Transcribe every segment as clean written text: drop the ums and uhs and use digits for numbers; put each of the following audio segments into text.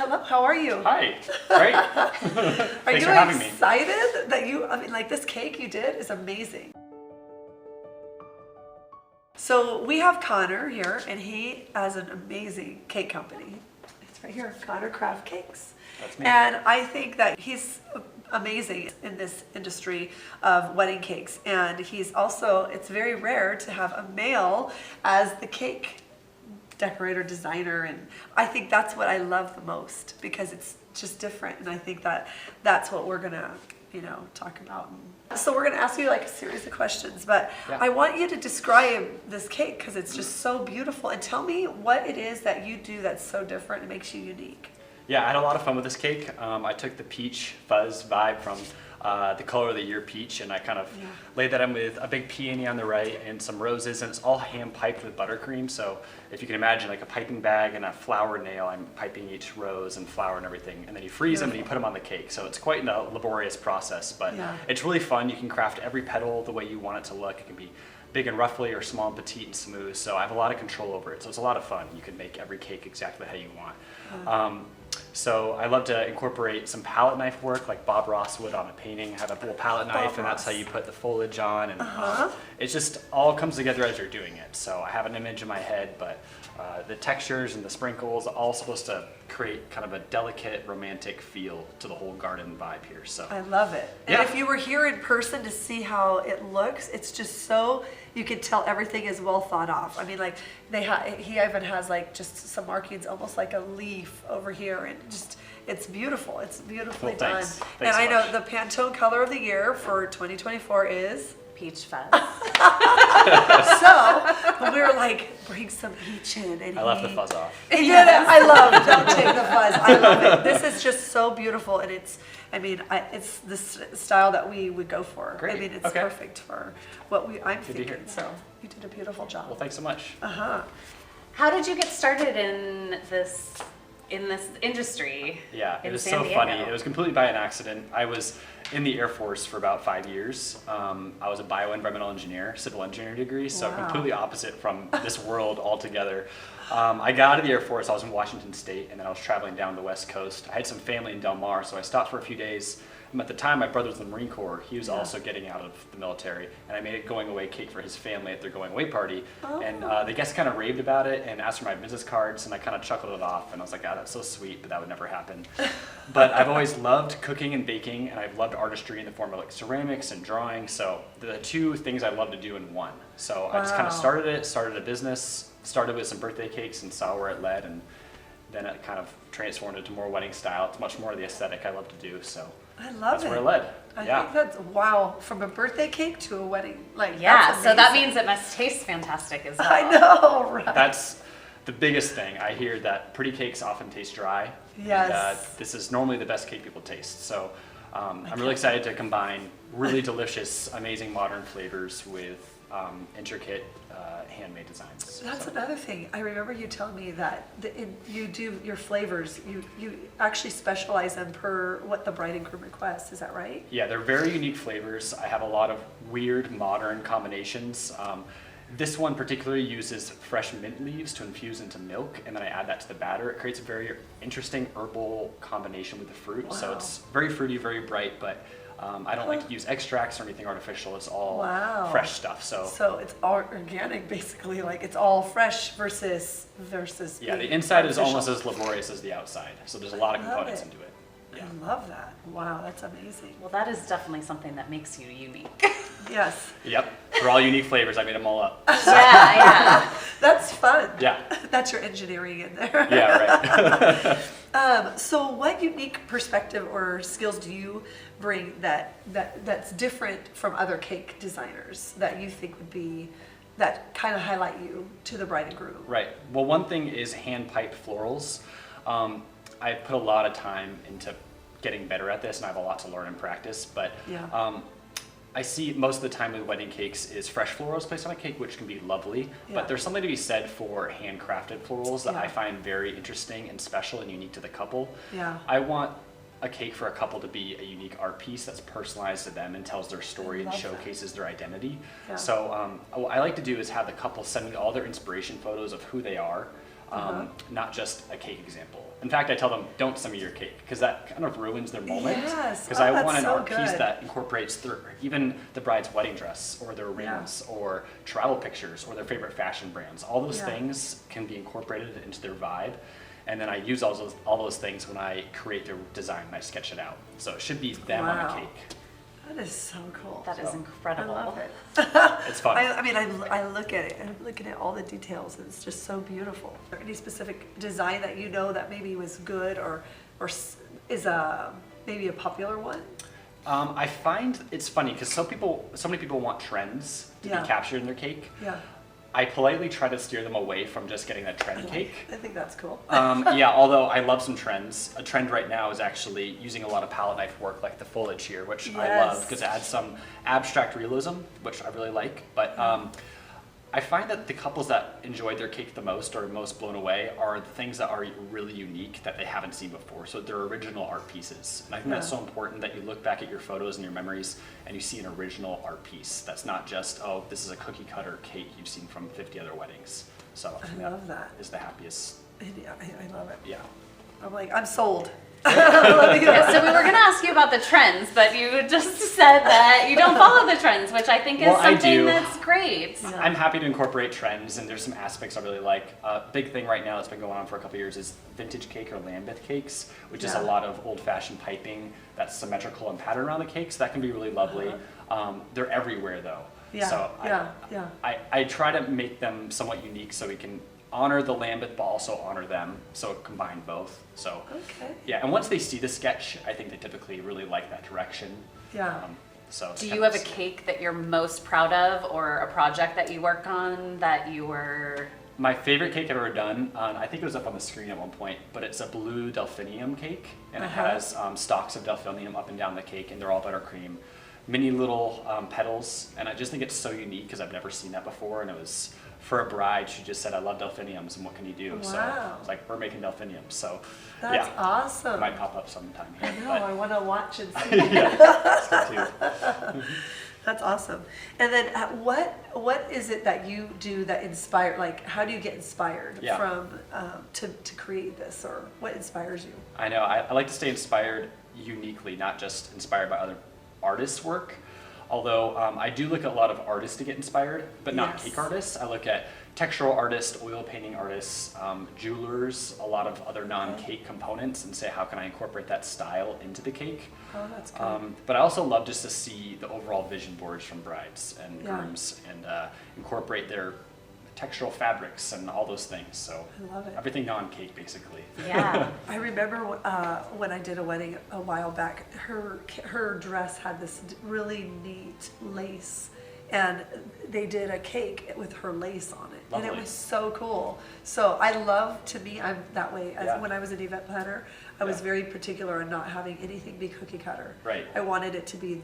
hello. How are you? Hi. Great. Are Thanks you for having me. excited that like this cake you did is amazing. So we have Connor here, and he has an amazing cake company. It's right here, Connor Craft Cakes. That's me. And I think that he's amazing in this industry of wedding cakes. And he's also, it's very rare to have a male as the cake decorator, designer, and I think that's what I love the most because it's just different. And I think that that's what we're gonna, talk about. So we're gonna ask you like a series of questions, but Yeah. I want you to describe this cake because it's just so beautiful, and tell me what it is that you do that's so different and makes you unique. Yeah, I had a lot of fun with this cake. I took the peach fuzz vibe from the color of the year peach, and I kind of laid that in with a big peony on the right and some roses, and it's all hand piped with buttercream. So if you can imagine like a piping bag and a flower nail, I'm piping each rose and flower and everything, and then you freeze them and you put them on the cake. So it's quite a laborious process, but it's really fun. You can craft every petal the way you want it to look. It can be big and ruffly or small and petite and smooth. So I have a lot of control over it. So it's a lot of fun. You can make every cake exactly how you want. So I love to incorporate some palette knife work like Bob Ross would on a painting, have a little palette knife, and that's how you put the foliage on. And it just all comes together as you're doing it. So I have an image in my head, but the textures and the sprinkles all supposed to create kind of a delicate, romantic feel to the whole garden vibe here. So I love it. And if you were here in person to see how it looks, it's just so, you could tell everything is well thought off. I mean, like he even has like just some markings, almost like a leaf over here, and just it's beautiful. It's beautifully done. Thanks And so I know much. the Pantone color of the year for 2024 is. Peach fuzz. So we were like, bring some peach in, and I left the fuzz off. Yeah, I love. Don't take the fuzz. I love it. This is just so beautiful, and it's. I mean, it's the style that we would go for. Great. I mean, it's Okay. perfect for what I'm Good to hear. thinking. So you did a beautiful job. Well, thanks so much. How did you get started in this industry? Yeah, it in was San so Diego? funny. It was completely by an accident. I was in the Air Force for about 5 years. I was a bioenvironmental engineer, civil engineering degree, so completely opposite from this world altogether. I got out of the Air Force, I was in Washington State, and then I was traveling down the West Coast. I had some family in Del Mar, so I stopped for a few days. At the time, my brother was in the Marine Corps. He was also getting out of the military, and I made a going away cake for his family at their going away party. And the guests kind of raved about it and asked for my business cards, and I kind of chuckled it off, and I was like, that's so sweet, but that would never happen. But I've always loved cooking and baking, and I've loved artistry in the form of like ceramics and drawing, so the two things I love to do in one. So I just kind of started a business, started with some birthday cakes and saw where it led, and then it kind of transformed into more wedding style. It's much more the aesthetic I love to do, so I love that's it. where it led. I think that's wow, from a birthday cake to a wedding. Like Yeah, that's so that amazing. means it must taste fantastic as well. I know, right? That's the biggest thing. I hear that pretty cakes often taste dry. Yes. And, this is normally the best cake people taste. So I'm really excited to combine really delicious, amazing modern flavors with intricate handmade designs. That's another thing. I remember you telling me that you do your flavors. You actually specialize them per what the bride and groom request. Is that right? Yeah, they're very unique flavors. I have a lot of weird modern combinations. This one particularly uses fresh mint leaves to infuse into milk, and then I add that to the batter. It creates a very interesting herbal combination with the fruit. So it's very fruity, very bright, but I don't like to use extracts or anything artificial. It's all fresh stuff. So it's all organic, basically. Like it's all fresh versus. Yeah, being the inside is artificial. almost as laborious as the outside. So there's a lot of components into it. Yeah. I love that. Wow, that's amazing. Well, that is definitely something that makes you unique. Yes. Yep. They're all unique flavors. I made them all up. Yeah. That's fun. Yeah. That's your engineering in there. Yeah, right. So what unique perspective or skills do you bring that's different from other cake designers that you think would be, that kind of highlight you to the bride and groom? Right. Well, one thing is hand-piped florals. I put a lot of time into getting better at this, and I have a lot to learn and practice, but I see most of the time with wedding cakes is fresh florals placed on a cake, which can be lovely, but there's something to be said for handcrafted florals that I find very interesting and special and unique to the couple. Yeah. I want a cake for a couple to be a unique art piece that's personalized to them and tells their story and showcases their identity. So what I like to do is have the couple send me all their inspiration photos of who they are. not just a cake example. In fact, I tell them, don't send me your cake, because that kind of ruins their moment. Yes. Because Oh, I that's want an so art piece good. that incorporates even the bride's wedding dress, or their Yeah. rings, or travel pictures, or their favorite fashion brands. All those Yeah. things can be incorporated into their vibe. And then I use all those things when I create their design and I sketch it out. So it should be them on Wow. the cake. That is so cool. That is So, I incredible. love it. It's fun. I mean, I look at it, and I'm looking at all the details, and it's just so beautiful. Is there any specific design that you know that maybe was good or is maybe a popular one? I find it's funny because so many people want trends to Yeah. be captured in their cake. Yeah. I politely try to steer them away from just getting that trend cake. I think that's cool. Yeah, although I love some trends. A trend right now is actually using a lot of palette knife work, like the foliage here, which I love Yes. because it adds some abstract realism, which I really like. But I find that the couples that enjoyed their cake the most or most blown away are the things that are really unique that they haven't seen before. So they're original art pieces. And I think that's Yeah. so important that you look back at your photos and your memories and you see an original art piece. That's not just, oh, this is a cookie cutter cake you've seen from 50 other weddings. So I love that. is the happiest. Yeah, I love it. Yeah. I'm like, I'm sold. Let me go. Yeah, so we were going to ask you about the trends, but you just said that you don't follow the trends, which I think is Well, I something do. that's great. Yeah. I'm happy to incorporate trends, and there's some aspects I really like. A big thing right now that's been going on for a couple years is vintage cake or Lambeth cakes, which is a Yeah. lot of old-fashioned piping that's symmetrical and patterned around the cake, so that can be really lovely. They're everywhere, though. Yeah, So yeah. I try to make them somewhat unique so we can honor the Lambeth, but also honor them, so combine both. So Okay. yeah, and once they see the sketch, I think they typically really like that direction. Yeah. So it's Do kind you of have a cake that you're most proud of or a project that you worked on that you were... My favorite cake I've ever done, I think it was up on the screen at one point, but it's a blue delphinium cake, and it has stalks of delphinium up and down the cake, and they're all buttercream. Mini little petals, and I just think it's so unique because I've never seen that before, and it was for a bride. She just said, I love delphiniums, and what can you do? So Wow. it's like, we're making delphiniums, so That's yeah. It awesome. might pop up sometime I here. know, I want to watch and see. Yeah, it's good too. That's awesome. And then what is it that you do that inspire, like how do you get inspired Yeah. from to create this, or what inspires you? I know. I like to stay inspired uniquely, not just inspired by other artists' work. Although I do look at a lot of artists to get inspired, but not Yes. cake artists. I look at textural artists, oil painting artists, jewelers, a lot of other non-cake components, and say, how can I incorporate that style into the cake? Oh, that's good. But I also love just to see the overall vision boards from brides and Yeah. grooms and incorporate their textural fabrics and all those things. So I love it. everything non-cake, basically. Yeah. I remember when I did a wedding a while back, her dress had this really neat lace, and they did a cake with her lace on it, and it Lovely. was so cool. So I love, to me, I'm that way. Yeah. When I was an event planner, I was Yeah. very particular on not having anything be cookie cutter. Right. I wanted it to be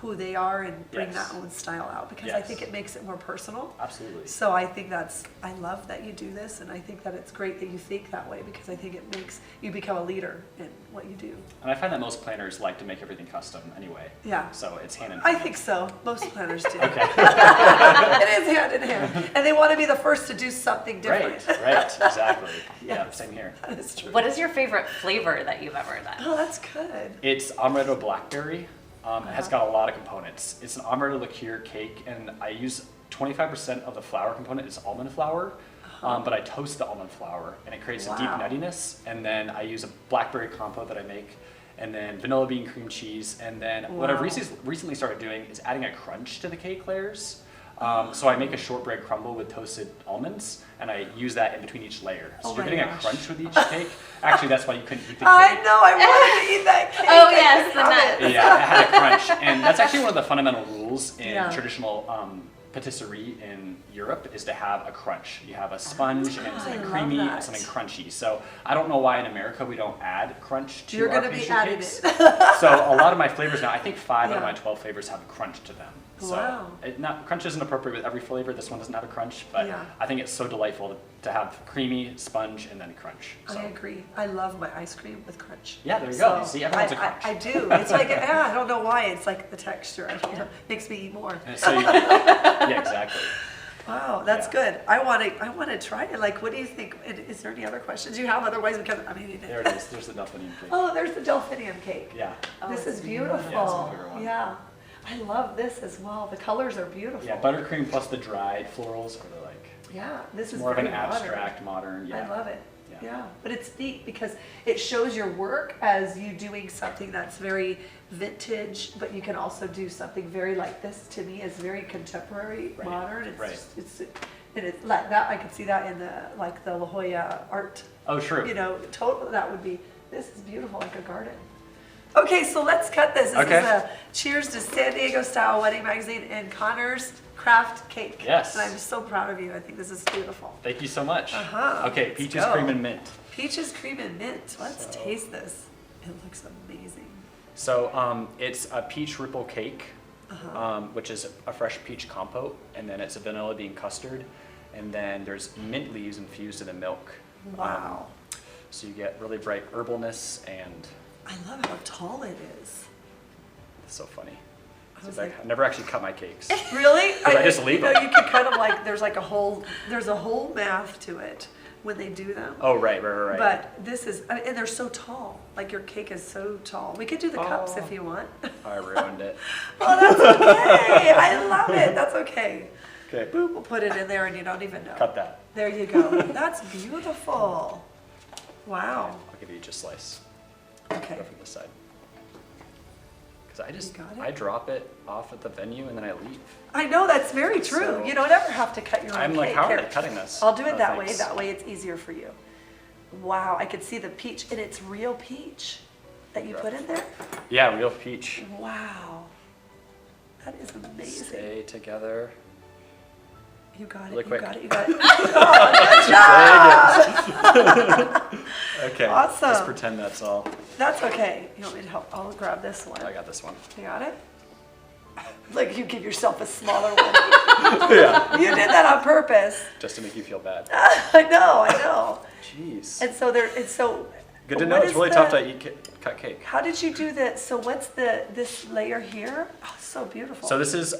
who they are, and bring Yes. that own style out, because I Yes. think it makes it more personal. Absolutely. So I think I love that you do this, and I think that it's great that you think that way, because I think it makes you become a leader in what you do. And I find that most planners like to make everything custom anyway. Yeah. So it's hand in I hand. think so. Most planners do. Okay. It is hand in hand. And they want to be the first to do something different. Right, exactly. Yeah, Yes. same here. That is true. What is your favorite flavor that you've ever done? Oh, that's good. It's amaretto blackberry. It has got a lot of components. It's an amaretto liqueur cake, and I use 25% of the flour component is almond flour, but I toast the almond flour, and it creates a deep Wow. nuttiness. And then I use a blackberry compote that I make, and then vanilla bean cream cheese. And then what I've Wow. recently started doing is adding a crunch to the cake layers. So I make a shortbread crumble with toasted almonds, and I use that in between each layer. So Oh you're my getting gosh. a crunch with each cake. Actually, that's why you couldn't eat the cake. I know. I wanted to eat that cake. Oh, I yes, couldn't the have nut. it. Yeah, it had a crunch, and that's actually one of the fundamental rules in Yeah. traditional patisserie in Europe is to have a crunch. You have a sponge and I something love creamy and that. something crunchy. So I don't know why in America we don't add crunch to You're our gonna be pastry adding cakes. it. So a lot of my flavors now, I think 5 out of Yeah. my 12 flavors have a crunch to them. So Wow. crunch isn't appropriate with every flavor. This one doesn't have a crunch, but Yeah. I think it's so delightful to have creamy, sponge, and then crunch. So I agree. I love my ice cream with crunch. yeah, there you go. See, everyone's a I crunch. do. It's like, yeah, I don't know why. It's like the texture. I don't know. Makes me eat more. And so yeah, exactly. Wow, that's Yeah. good. I want to try it. Like, what do you think? Is there any other questions you have? Otherwise, because I mean, There it is. There's the Delphinium cake. oh, there's the delphinium cake. Yeah. This it's is beautiful. Yeah, it's a bigger one. Yeah. I love this as well. The colors are beautiful. Yeah, buttercream plus the dried florals are like Yeah, this is more of an very modern. abstract, modern. Yeah. I love it. Yeah. Yeah, but it's neat because it shows your work as you doing something that's very vintage, but you can also do something very like this. To me, is very contemporary, Right, modern. It's right. just, and it's like that. I could see that in the like the La Jolla art. Oh, true. You know, total. That would be. This is beautiful, like a garden. Okay, so let's cut this. This Okay. is a Cheers to San Diego Style Wedding Magazine and Connor's Craft Cake. Yes. And I'm so proud of you. I think this is beautiful. Thank you so much. Uh-huh. Okay, Let's peaches, go. cream, and mint. Peaches, cream, and mint. Let's So- taste this. It looks amazing. So it's a peach ripple cake, Uh-huh. which is a fresh peach compote, and then it's a vanilla bean custard, and then there's mint leaves infused in the milk. Wow. So you get really bright herbalness, and I love how tall it is. it's so funny. I was So like, I never actually cut my cakes. really? I just leave You know, them. you can kind of like, there's a whole math to it when they do them. Oh, right. But this is, and they're so tall. Like your cake is so tall. We could do the cups Oh. if you want. I ruined it. Oh, that's okay. I love it. That's okay. Okay, Boop, we'll put it in there and you don't even know. cut that. There you go. That's beautiful. Wow. I'll give you each a slice. Okay. Go from this side. Because You got it? I drop it off at the venue and then I leave. I know, that's very true. So- You don't ever have to cut your own I'm like, cake. how are Here. they cutting this? I'll do it Oh, that way. thanks. That way it's easier for you. Wow, I could see the peach, and it's real peach that you put in there. Yeah, real peach. Wow. That is amazing. Stay together. You got it, Really you quick. got it, you got it. Oh, Okay. Awesome. Let's pretend that's all. that's okay. You want me to help? I'll grab this one. I got this one. You got it? Like you give yourself a smaller one. Yeah. You did that on purpose. Just to make you feel bad. I know. Jeez. And so it's so. Good to know. what It's is really the- tough to cut cake. How did you do that? So what's this layer here? Oh, so beautiful. So this is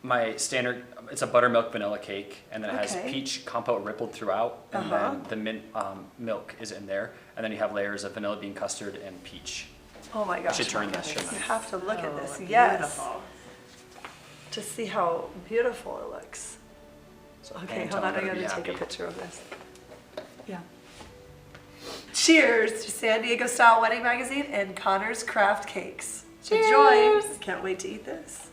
my standard. It's a buttermilk vanilla cake, and then it has Okay. peach compote rippled throughout, and Uh-huh. then the mint milk is in there, and then you have layers of vanilla bean custard and peach. Oh my gosh. should turn look this, at shouldn't You I? have to look at Oh, this. Yes. beautiful. To see how beautiful it looks. So Okay, Anton hold on. I better gotta be take a happy. picture of this. Yeah. Cheers to San Diego Style Wedding Magazine and Connor's Craft Cakes. Enjoy. Cheers. Can't wait to eat this.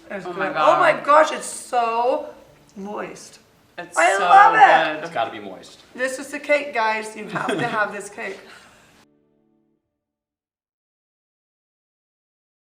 There's Oh my good- God. Oh my gosh, it's so moist. It's I so love it. good. It's got to be moist. This is the cake, guys. You have to have this cake.